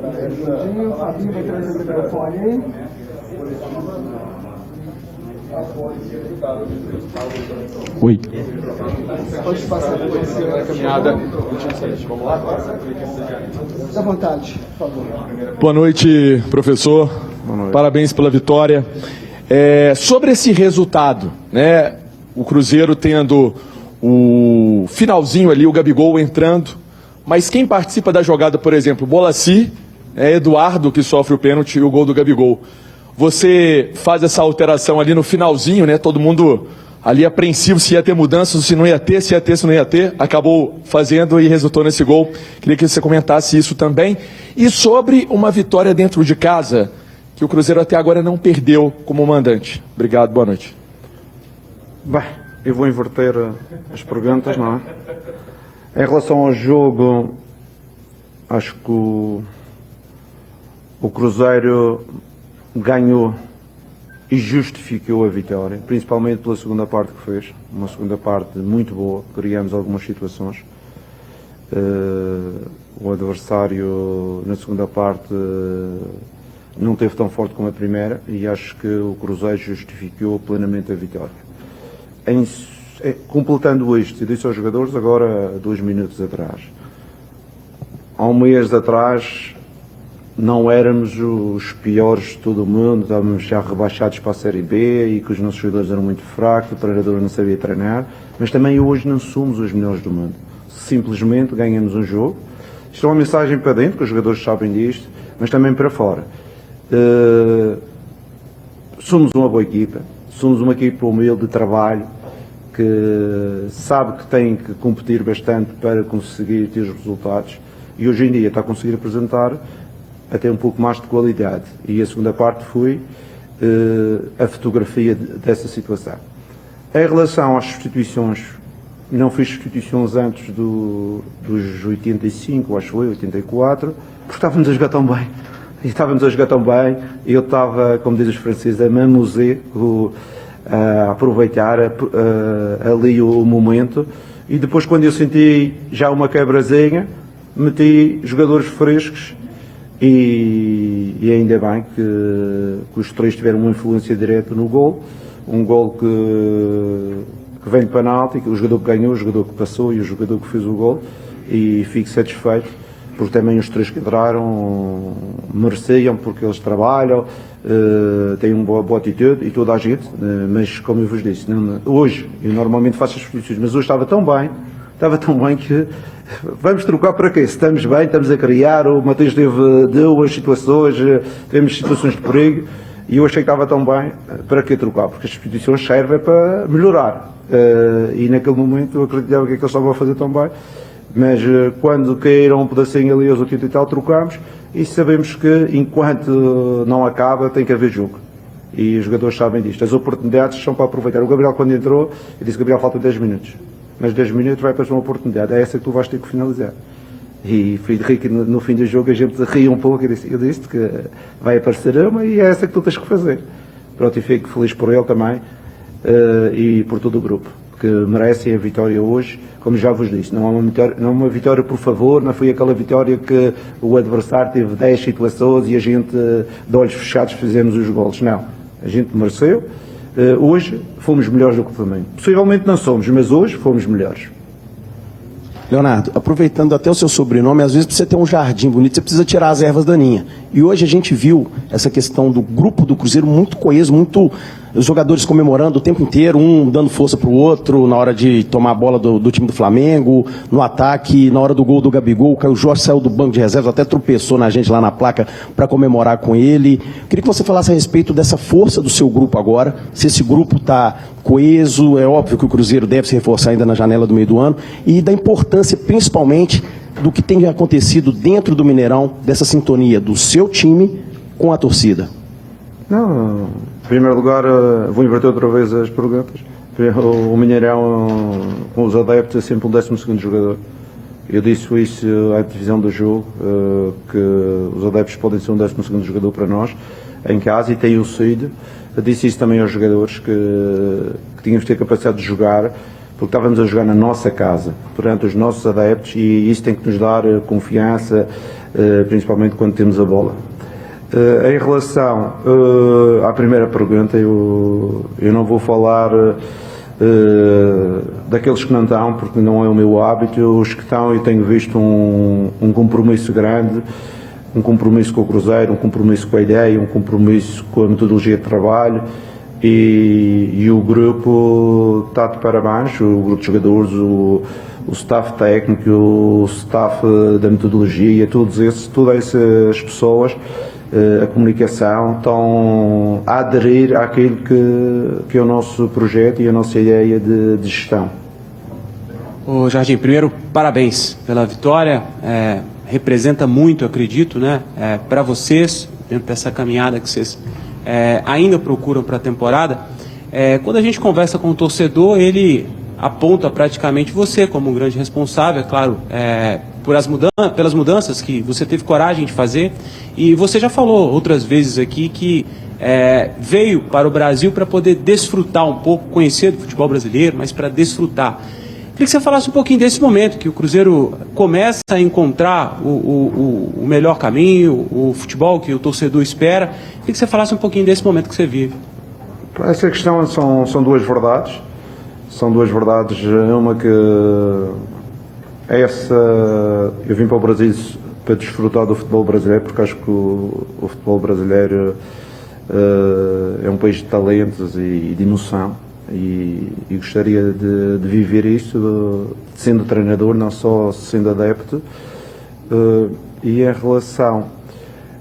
O Fabinho vai trazer o microfone aí. Oi. Pode passar por você na caminhada. Vamos lá? Fique à vontade, por favor. Boa noite, professor. Boa noite. Parabéns pela vitória. Sobre esse resultado, né? O Cruzeiro tendo o finalzinho ali, o Gabigol entrando, mas quem participa da jogada, por exemplo, Bolassi, Eduardo que sofre o pênalti e o gol do Gabigol. Você faz essa alteração ali no finalzinho, né? Todo mundo ali apreensivo se ia ter mudanças, se não ia ter, se ia ter, se não ia ter. Acabou fazendo e resultou nesse gol. Queria que você comentasse isso também. E sobre uma vitória dentro de casa, que o Cruzeiro até agora não perdeu como mandante. Obrigado, boa noite. Bem, eu vou inverter as perguntas, não é? Em relação ao jogo, acho que o Cruzeiro ganhou e justificou a vitória, principalmente pela segunda parte que fez. Uma segunda parte muito boa, criamos algumas situações. O adversário na segunda parte não teve tão forte como a primeira e acho que o Cruzeiro justificou plenamente a vitória. Completando isto, eu disse aos jogadores agora 2 minutos atrás. Há um mês atrás não éramos os piores de todo o mundo, estávamos já rebaixados para a Série B e que os nossos jogadores eram muito fracos, o treinador não sabia treinar, mas também hoje não somos os melhores do mundo. Simplesmente ganhamos um jogo. Isto é uma mensagem para dentro, que os jogadores sabem disto, mas também para fora. Somos uma boa equipa, somos uma equipa humilde de trabalho, que sabe que tem que competir bastante para conseguir ter os resultados e hoje em dia está a conseguir apresentar até um pouco mais de qualidade e a segunda parte foi a fotografia dessa situação. Em relação às substituições, não fiz substituições antes dos 85, acho foi, 84, porque estávamos a jogar tão bem. Eu estava, como dizem os franceses, a mamuser, a aproveitar ali o momento e depois quando eu senti já uma quebrazinha, meti jogadores frescos e ainda bem que os três tiveram uma influência direta no gol, um gol que vem de penalti, que o jogador que ganhou, o jogador que passou e o jogador que fez o gol e fico satisfeito porque também os três que entraram mereciam porque eles trabalham, têm uma boa atitude e toda a gente, mas como eu vos disse, hoje eu normalmente faço as substituições, mas hoje estava tão bem que vamos trocar para quê? Se estamos bem, estamos a criar, o Matheus teve 2 situações, tivemos situações de perigo e eu achei que estava tão bem, para que trocar? Porque as substituições servem para melhorar e naquele momento eu acreditava que eles estavam a fazer tão bem, mas quando caíram um pedacinho ali aos 80 e tal, trocámos e sabemos que enquanto não acaba tem que haver jogo e os jogadores sabem disto, as oportunidades são para aproveitar. O Gabriel quando entrou, eu disse que Gabriel falta 10 minutos. Mas 10 minutos vai para uma oportunidade, é essa que tu vais ter que finalizar. E Friedrich, no fim do jogo, a gente ri um pouco, eu disse que vai aparecer uma e é essa que tu tens que fazer. Pronto, e fico feliz por ele também e por todo o grupo, que merecem a vitória hoje, como já vos disse, não é uma vitória por favor, não foi aquela vitória que o adversário teve 10 situações e a gente, de olhos fechados, fizemos os golos. Não, a gente mereceu. Hoje fomos melhores do que o Flamengo. Possivelmente não somos, mas hoje fomos melhores. Leonardo, aproveitando até o seu sobrenome, às vezes para você ter um jardim bonito, você precisa tirar as ervas daninhas. E hoje a gente viu essa questão do grupo do Cruzeiro muito coeso, muito os jogadores comemorando o tempo inteiro, um dando força para o outro na hora de tomar a bola do time do Flamengo, no ataque, na hora do gol do Gabigol, o Caio Jorge saiu do banco de reservas, até tropeçou na gente lá na placa para comemorar com ele. Queria que você falasse a respeito dessa força do seu grupo agora, se esse grupo está coeso, é óbvio que o Cruzeiro deve se reforçar ainda na janela do meio do ano, e da importância principalmente do que tem acontecido dentro do Mineirão, dessa sintonia do seu time com a torcida. Não, em primeiro lugar, vou inverter outra vez as perguntas. O Mineirão, com os adeptos, é sempre o 12º jogador. Eu disse isso à divisão do jogo, que os adeptos podem ser um 12º jogador para nós, em casa, e tem o sido. Eu disse isso também aos jogadores, que tínhamos de ter capacidade de jogar, porque estávamos a jogar na nossa casa, perante os nossos adeptos, e isso tem que nos dar confiança, principalmente quando temos a bola. Em relação à primeira pergunta, eu não vou falar daqueles que não estão, porque não é o meu hábito. Os que estão, eu tenho visto um compromisso grande, um compromisso com o Cruzeiro, um compromisso com a ideia, um compromisso com a metodologia de trabalho, e o grupo está de parabéns, o grupo de jogadores, o staff técnico, o staff da metodologia, todas essas pessoas, a comunicação, estão a aderir àquilo que é o nosso projeto e a nossa ideia de gestão. Ô Jardim, primeiro, parabéns pela vitória. Representa muito, acredito, né, para vocês, dentro dessa caminhada que vocês ainda procuram para a temporada. Quando a gente conversa com o torcedor, ele aponta praticamente você como um grande responsável, é claro, pelas mudanças que você teve coragem de fazer. E você já falou outras vezes aqui que veio para o Brasil para poder desfrutar um pouco, conhecer do futebol brasileiro, mas para desfrutar. Queria que você falasse um pouquinho desse momento, que o Cruzeiro começa a encontrar o melhor caminho, o futebol que o torcedor espera. Queria que você falasse um pouquinho desse momento que você vive. Essa questão são duas verdades. São duas verdades. Uma que eu vim para o Brasil para desfrutar do futebol brasileiro, porque acho que o futebol brasileiro é um país de talentos e de emoção. E gostaria de viver isso sendo treinador, não só sendo adepto. E em relação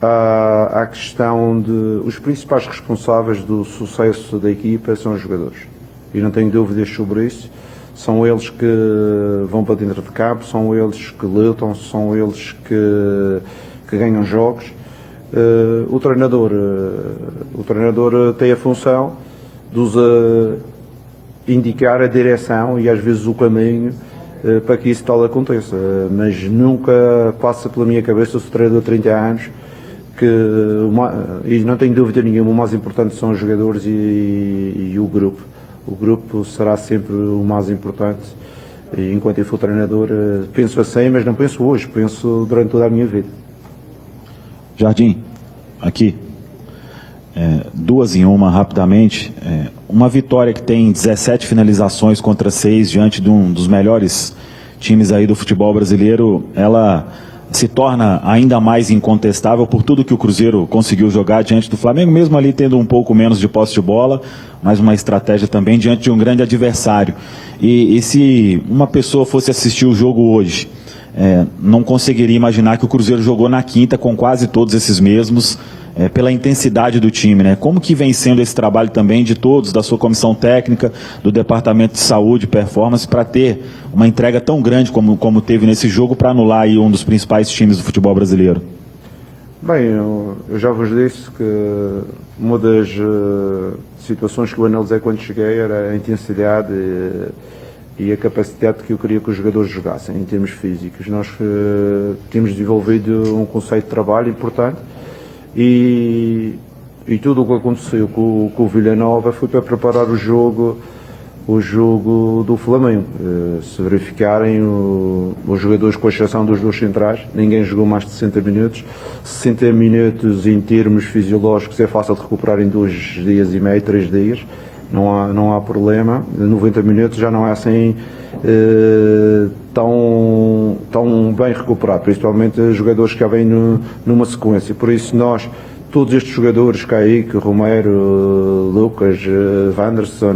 à questão de os principais responsáveis do sucesso da equipa são os jogadores, e não tenho dúvidas sobre isso. São eles que vão para dentro de campo, são eles que lutam, são eles que ganham jogos. O treinador tem a função de indicar a direção e às vezes o caminho para que isso tal aconteça, mas nunca passa pela minha cabeça, eu sou treinador há 30 anos, e não tenho dúvida nenhuma, o mais importante são os jogadores e o grupo. O grupo será sempre o mais importante, e enquanto eu for treinador penso assim, mas não penso hoje, penso durante toda a minha vida. Jardim, aqui. 2 em 1 rapidamente. Uma vitória que tem 17 finalizações contra 6 diante de um dos melhores times aí do futebol brasileiro, ela se torna ainda mais incontestável por tudo que o Cruzeiro conseguiu jogar diante do Flamengo, mesmo ali tendo um pouco menos de posse de bola, mas uma estratégia também diante de um grande adversário. E se uma pessoa fosse assistir o jogo hoje, não conseguiria imaginar que o Cruzeiro jogou na quinta com quase todos esses mesmos, pela intensidade do time, né? Como que vem sendo esse trabalho também de todos, da sua comissão técnica, do departamento de saúde, performance, para ter uma entrega tão grande como teve nesse jogo, para anular aí um dos principais times do futebol brasileiro? Bem, eu já vos disse que uma das situações que eu analisei quando cheguei era a intensidade e a capacidade que eu queria que os jogadores jogassem em termos físicos. Nós temos desenvolvido um conceito de trabalho importante, e tudo o que aconteceu com o Vila Nova foi para preparar o jogo do Flamengo. Se verificarem, os jogadores, com exceção dos 2 centrais, ninguém jogou mais de 60 minutos. 60 minutos em termos fisiológicos é fácil de recuperar em 2 dias e meio, 3 dias, não há problema. 90 minutos já não é assim tão bem recuperado, principalmente jogadores que já vêm numa sequência. Por isso todos estes jogadores, Kaique, Romero, Lucas, Wanderson,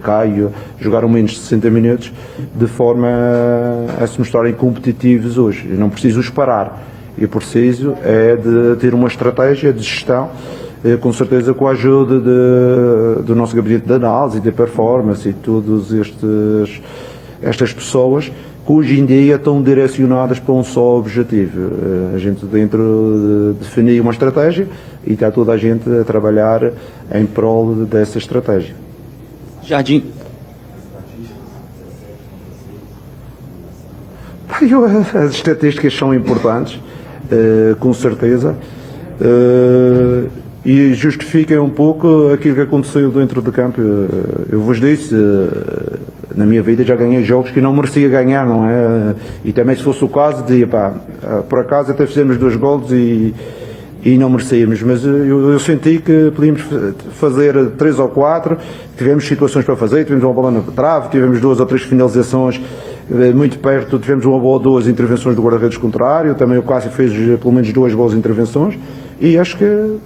Caio, jogaram menos de 60 minutos, de forma a se mostrarem competitivos hoje. Eu não preciso os parar, eu preciso de ter uma estratégia de gestão, com certeza com a ajuda do nosso gabinete de análise, de performance e todas estas pessoas que hoje em dia estão direcionadas para um só objetivo. A gente dentro de definir uma estratégia e está toda a gente a trabalhar em prol dessa estratégia. Jardim. As estatísticas são importantes, com certeza. e justifiquem um pouco aquilo que aconteceu dentro do campo. Eu vos disse, na minha vida já ganhei jogos que não merecia ganhar, não é? E também se fosse o caso, dizia, pá, por acaso até fizemos 2 golos e não merecíamos, mas eu senti que podíamos fazer 3 ou 4, tivemos situações para fazer, tivemos uma bola na trave, tivemos 2 ou 3 finalizações muito perto, tivemos uma boa ou 2 intervenções do guarda-redes contrário, também o Cássio fez pelo menos 2 boas intervenções, e acho que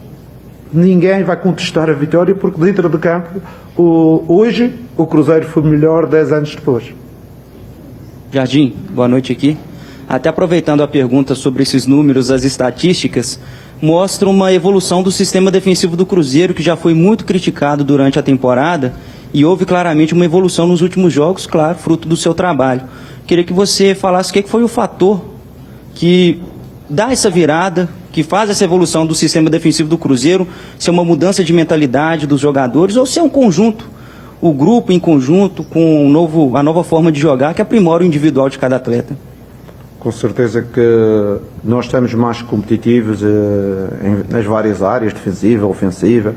ninguém vai contestar a vitória, porque dentro do campo, hoje, o Cruzeiro foi melhor 10 anos depois. Jardim, boa noite aqui. Até aproveitando a pergunta sobre esses números, as estatísticas mostram uma evolução do sistema defensivo do Cruzeiro, que já foi muito criticado durante a temporada, e houve claramente uma evolução nos últimos jogos, claro, fruto do seu trabalho. Queria que você falasse o que foi o fator que dá essa virada, que faz essa evolução do sistema defensivo do Cruzeiro, se é uma mudança de mentalidade dos jogadores, ou se é um conjunto, o grupo em conjunto, com a nova forma de jogar, que aprimora o individual de cada atleta. Com certeza que nós estamos mais competitivos nas várias áreas, defensiva, ofensiva,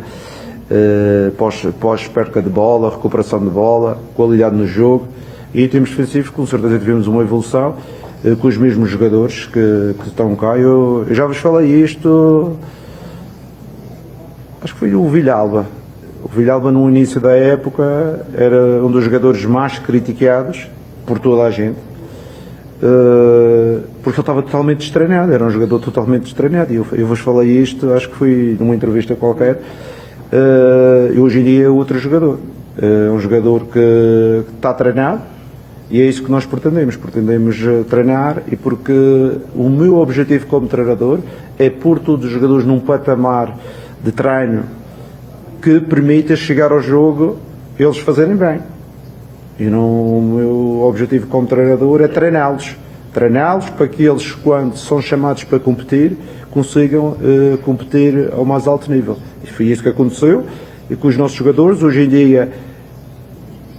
pós-perca de bola, recuperação de bola, qualidade no jogo, e em termos defensivos, com certeza tivemos uma evolução com os mesmos jogadores que estão cá. Eu já vos falei isto, acho que foi o Villalba. O Villalba, no início da época, era um dos jogadores mais criticados por toda a gente. Porque ele estava totalmente destreinado, era um jogador totalmente destreinado, e eu vos falei isto, acho que foi numa entrevista qualquer, e hoje em dia é outro jogador, é um jogador que está treinado, e é isso que nós pretendemos treinar, e porque o meu objetivo como treinador é pôr todos os jogadores num patamar de treino que permita chegar ao jogo eles fazerem bem. E o meu objetivo como treinador é treiná-los para que eles, quando são chamados para competir, consigam competir ao mais alto nível. E foi isso que aconteceu, e com os nossos jogadores, hoje em dia,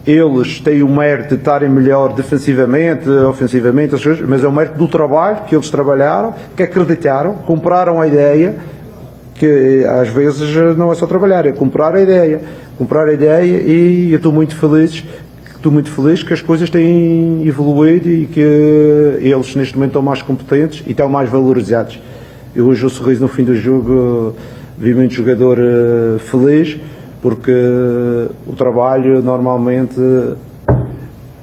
eles têm o mérito de estarem melhor defensivamente, ofensivamente, mas é o mérito do trabalho que eles trabalharam, que acreditaram, compraram a ideia, que às vezes não é só trabalhar, é comprar a ideia, e eu estou muito feliz que as coisas têm evoluído e que eles neste momento estão mais competentes e estão mais valorizados. Eu hoje, o sorriso no fim do jogo, vi muito jogador feliz, porque o trabalho normalmente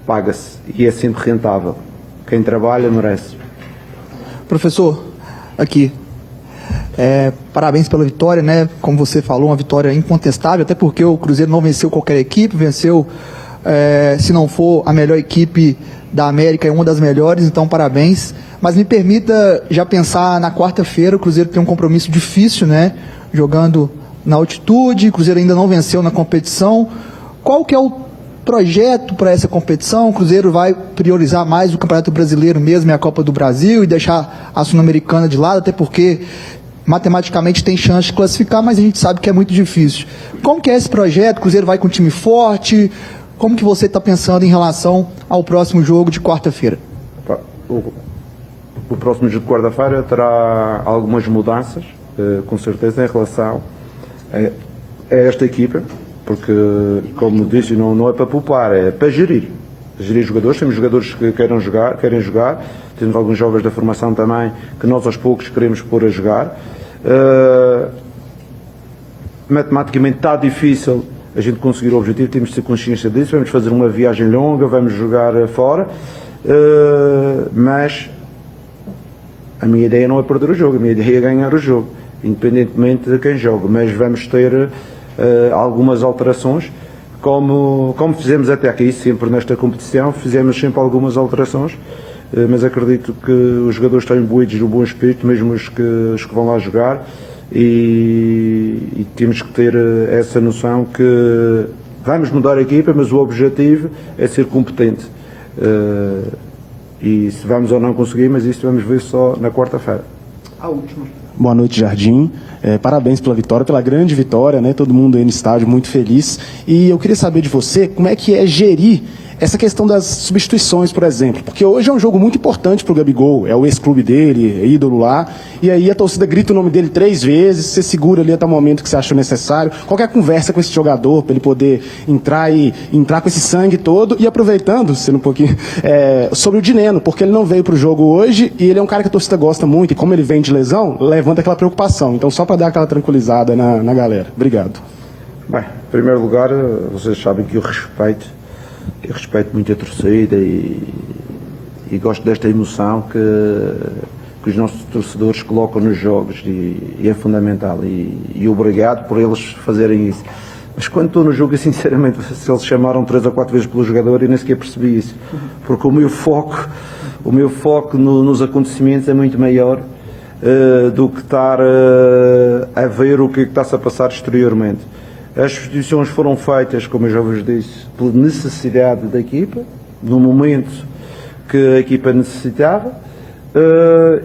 paga-se e é sempre rentável. Quem trabalha merece. Professor, aqui, parabéns pela vitória, né? Como você falou, uma vitória incontestável, até porque o Cruzeiro não venceu qualquer equipe, venceu, se não for a melhor equipe da América, é uma das melhores, então parabéns. Mas me permita já pensar na quarta-feira, o Cruzeiro tem um compromisso difícil, né? Jogando na altitude, o Cruzeiro ainda não venceu na competição. Qual que é o projeto para essa competição? O Cruzeiro vai priorizar mais o Campeonato Brasileiro mesmo e a Copa do Brasil e deixar a Sul-Americana de lado, até porque matematicamente tem chance de classificar, mas a gente sabe que é muito difícil. Como que é esse projeto? O Cruzeiro vai com um time forte? Como que você está pensando em relação ao próximo jogo de quarta-feira? O próximo jogo de quarta-feira terá algumas mudanças, com certeza, em relação a esta equipa, porque, como disse, não é para poupar, é para gerir jogadores. Temos jogadores que querem jogar, temos alguns jovens da formação também que nós aos poucos queremos pôr a jogar. Matematicamente está difícil a gente conseguir o objetivo, temos de ter consciência disso, vamos fazer uma viagem longa, vamos jogar fora, mas a minha ideia não é perder o jogo, a minha ideia é ganhar o jogo, independentemente de quem joga, mas vamos ter algumas alterações, como fizemos até aqui, sempre nesta competição, fizemos sempre algumas alterações, mas acredito que os jogadores estão imbuídos do bom espírito, mesmo os que vão lá jogar, e temos que ter essa noção que vamos mudar a equipa, mas o objetivo é ser competente. E se vamos ou não conseguir, mas isso vamos ver só na quarta-feira. A última. Boa noite, Jardim. Parabéns pela vitória, pela grande vitória, né? Todo mundo aí no estádio muito feliz. E eu queria saber de você como é que é gerir essa questão das substituições, por exemplo, porque hoje é um jogo muito importante para o Gabigol, é o ex-clube dele, é ídolo lá, e aí a torcida grita o nome dele 3 vezes, você segura ali até o momento que você achou necessário, qualquer conversa com esse jogador, para ele poder entrar com esse sangue todo, e aproveitando, sendo um pouquinho, sobre o Dineno, porque ele não veio para o jogo hoje, e ele é um cara que a torcida gosta muito, e como ele vem de lesão, levanta aquela preocupação, então só para dar aquela tranquilizada na galera. Obrigado. Bem, em primeiro lugar, vocês sabem que eu respeito muito a torcida e gosto desta emoção que os nossos torcedores colocam nos jogos e é fundamental e obrigado por eles fazerem isso. Mas quando estou no jogo, eu, sinceramente, se eles chamaram 3 ou 4 vezes pelo jogador, eu nem sequer percebi isso, porque o meu foco nos acontecimentos é muito maior do que estar a ver o que está-se a passar exteriormente. As substituições foram feitas, como eu já vos disse, pela necessidade da equipa, no momento que a equipa necessitava,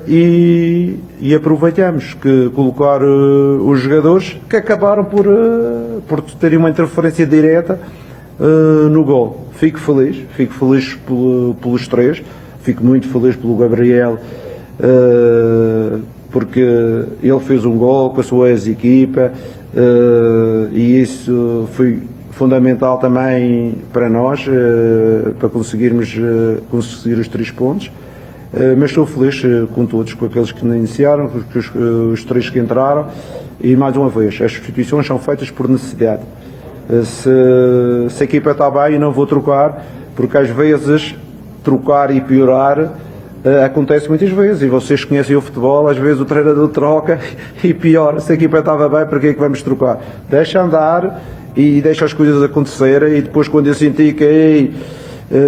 e aproveitamos que colocar os jogadores que acabaram por terem uma interferência direta no gol. Fico feliz pelos 3, fico muito feliz pelo Gabriel, porque ele fez um gol com a sua ex-equipa, e isso foi fundamental também para nós, para conseguirmos conseguir os 3 pontos. Mas estou feliz com todos, com aqueles que iniciaram, com os 3 que entraram, e mais uma vez, as substituições são feitas por necessidade. Se a equipa está bem, eu não vou trocar, porque às vezes trocar e piorar acontece muitas vezes, e vocês conhecem o futebol, às vezes o treinador troca e pior, se a equipa estava bem, para que é que vamos trocar? Deixa andar e deixa as coisas acontecerem, e depois quando eu senti que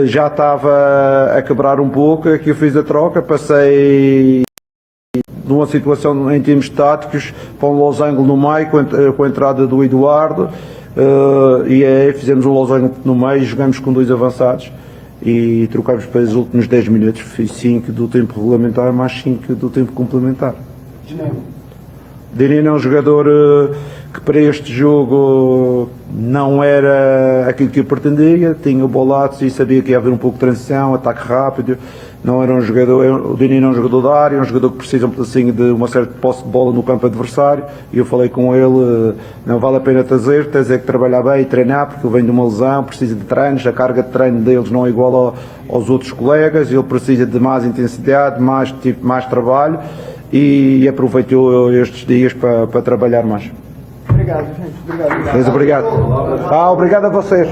já estava a quebrar um pouco, é que eu fiz a troca, passei numa situação em termos táticos para um losango no meio com a entrada do Eduardo, e aí fizemos um losango no meio e jogamos com 2 avançados e trocámos para os últimos 10 minutos, fiz 5 do tempo regulamentar mais 5 do tempo complementar. Dineno é um jogador que para este jogo não era aquilo que eu pretendia, tinha bolados e sabia que ia haver um pouco de transição, ataque rápido, não era um jogador, o Dineno é um jogador da área, é um jogador que precisa um pedacinho de uma certa posse de bola no campo adversário, e eu falei com ele, não vale a pena trazer, tens é que trabalhar bem e treinar, porque ele vem de uma lesão, precisa de treinos, a carga de treino deles não é igual aos outros colegas, ele precisa de mais intensidade, mais trabalho, e aproveitou estes dias para trabalhar mais. Obrigado, gente. Obrigado. Obrigado. Obrigado a vocês.